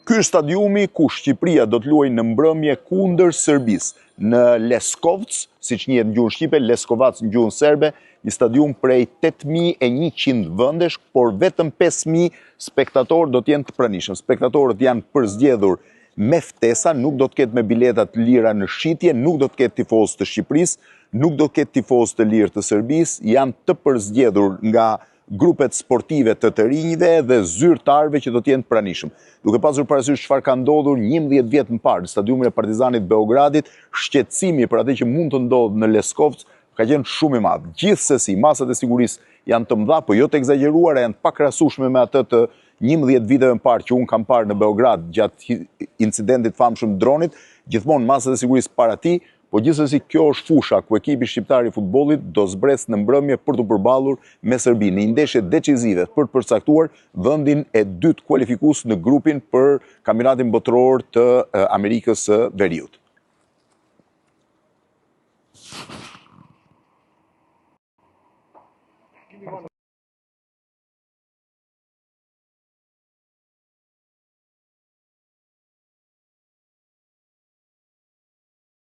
Ky stadiumi ku Shqipëria do të luajë në mbrëmje kundër Serbisë në Leskovec, siç njihet në gjuhën shqipe, Leskovac në gjuhën serbe, një stadium prej 8100 vendesh, por vetëm 5000 spektatorë do të jenë të pranishëm. Spektatorët janë përzgjedhur me ftesa, nuk do të ketë me bileta të lira në shitje, nuk do të ketë tifozë të Shqipërisë, nuk do të ketë tifozë të lirë të Serbisë, janë të përzgjedhur nga grupet sportive të rinjve dhe zyrtarëve që do të jenë të pranishëm. Duke pasur parasysh çfarë ka ndodhur 11 vjet më parë në stadiumin e Partizanit Beogradit, shqetësimi për atë që mund të ndodhë në Leskovec ka qenë shumë i madh. Gjithsesi, masat e sigurisë janë të mëdha, por jo të egzageruara, janë të pakrahasueshme me atë të 11 viteve më parë që unë kam parë në Beograd gjatë incidentit famshëm të dronit, gjithmonë masat e sigurisë para ti. Po gjithsesi kjo është fusha ku ekipi shqiptar i futbollit do zbresë në mbrëmje për të përballur me Serbinë në një ndeshje decizive për të përcaktuar vendin e dytë kualifikues në grupin për kampionatin botëror të Amerikës së Veriut.